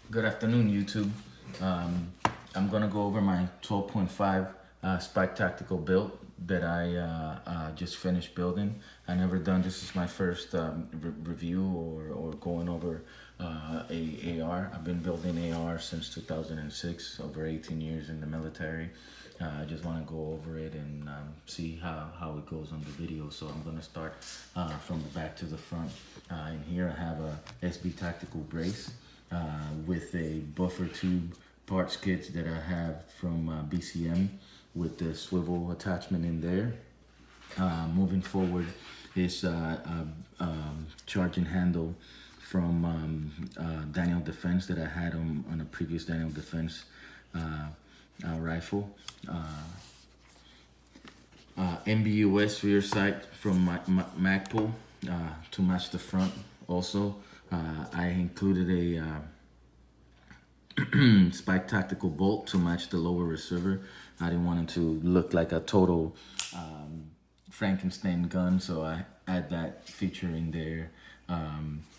Good afternoon, YouTube. Um, I'm gonna go over my 12.5 Spike Tactical build that I just finished building. I never done this is my first review or going over a AR. I've been building AR since 2006, over 18 years in the military. I just want to go over it and see how it goes on the video. So I'm gonna start from the back to the front. In here I have a SB Tactical brace with a buffer tube parts kits that I have from BCM with the swivel attachment in there. Moving forward is charging handle from Daniel Defense that I had on a previous Daniel Defense rifle. MBUS rear sight from Magpul to match the front. Also, I included a Spike Tactical bolt to match the lower receiver. I didn't want it to look like a total Frankenstein gun, so I add that feature in there.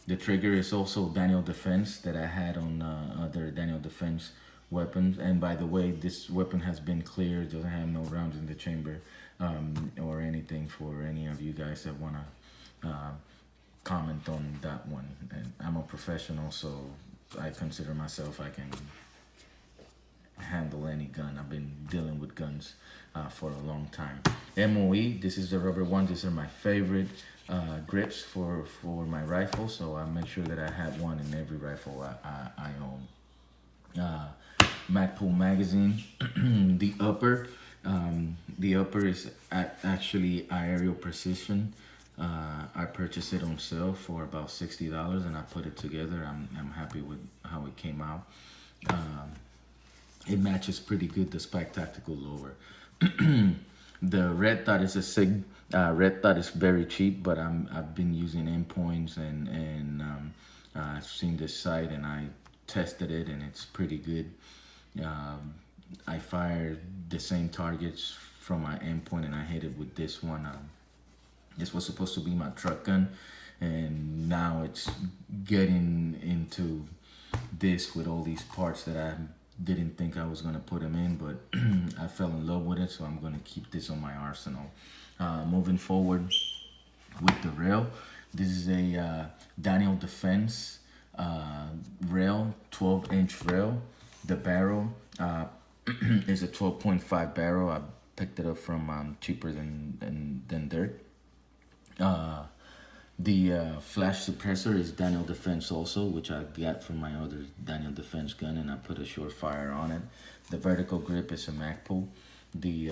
The trigger is also Daniel Defense that I had on other Daniel Defense weapons. And by the way, this weapon has been cleared, doesn't have no rounds in the chamber or anything for any of you guys that want to comment on that one. And I'm a professional, so I consider myself I can handle any gun. I've been dealing with guns for a long time. MOE, this is the rubber one. These are my favorite grips for my rifle, so I make sure that I have one in every rifle I own. Magpul magazine. The upper is actually Aerial Precision. I purchased it on sale for about $60 and I put it together. I'm happy with how it came out. It matches pretty good the Spike Tactical lower. The red dot is a SIG. Red dot is very cheap, but I've been using endpoints and I've seen this site and I tested it and it's pretty good. I fired the same targets from my endpoint and I hit it with this one. This was supposed to be my truck gun, and now it's getting into this with all these parts that I didn't think I was gonna put them in, but I fell in love with it, so I'm gonna keep this on my arsenal. Moving forward with the rail, this is a Daniel Defense rail, 12-inch rail. The barrel is a 12.5 barrel. I picked it up from cheaper than dirt. The flash suppressor is Daniel Defense also, which I got from my other Daniel Defense gun, and I put a short fire on it. The vertical grip is a Magpul. The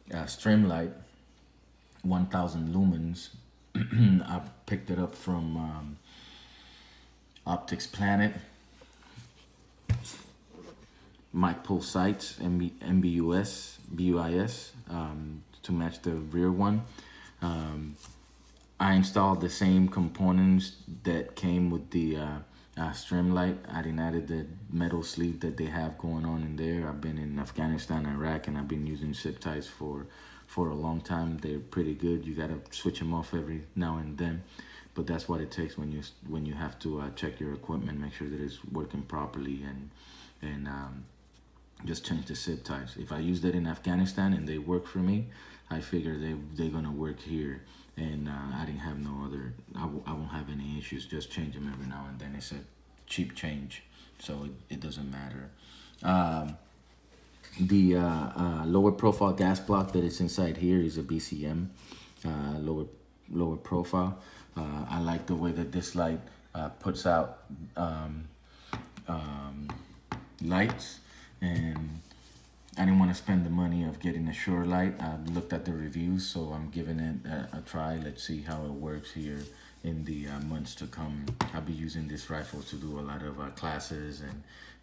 Streamlight, 1000 lumens, I picked it up from Optics Planet. Magpul sights, MBUS, BUIS, to match the rear one. I installed the same components that came with the Streamlight. I didn't added the metal sleeve that they have going on in there. I've been in Afghanistan, Iraq, and I've been using zip ties for a long time. They're pretty good. You gotta switch them off every now and then, but that's what it takes when you have to check your equipment, make sure that it's working properly, and just change the zip ties. If I use that in Afghanistan and they work for me, I figure they're gonna work here, and I didn't have no other. I won't have any issues. Just change them every now and then. It's a cheap change, so it doesn't matter. The lower profile gas block that is inside here is a BCM lower profile. I like the way that this light puts out lights, and I didn't want to spend the money of getting a Shure light. I looked at the reviews, so I'm giving it a try. Let's see how it works here in the months to come. I'll be using this rifle to do a lot of classes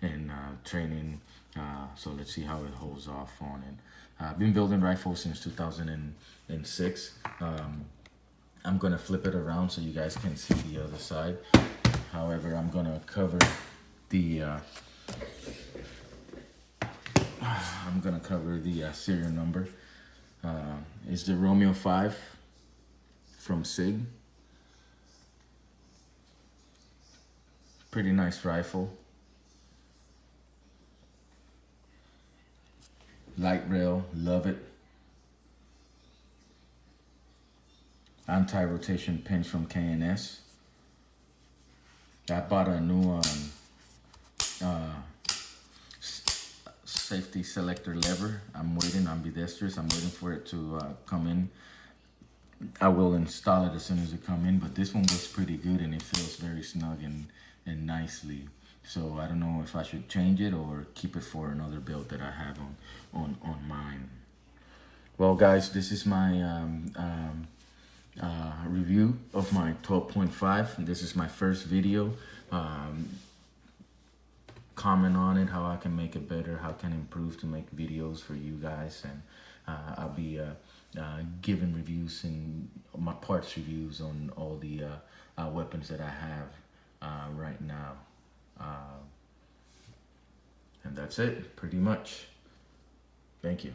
and training. So let's see how it holds off on it. I've been building rifles since 2006. I'm gonna flip it around so you guys can see the other side. However, I'm gonna cover the serial number. It's the Romeo 5 from SIG. Pretty nice rifle. Light rail, love it. Anti-rotation pins from K&S. I bought a new uh, safety selector lever. I'm waiting, ambidextrous. I'm waiting for it to come in. I will install it as soon as it come in, but this one was pretty good and it feels very snug and nicely. So I don't know if I should change it or keep it for another build that I have on mine. Well, guys, this is my review of my 12.5. This is my first video. Comment on it, how I can make it better, how can I improve to make videos for you guys, and I'll be giving reviews and my parts reviews on all the weapons that I have right now. And that's it, pretty much. Thank you.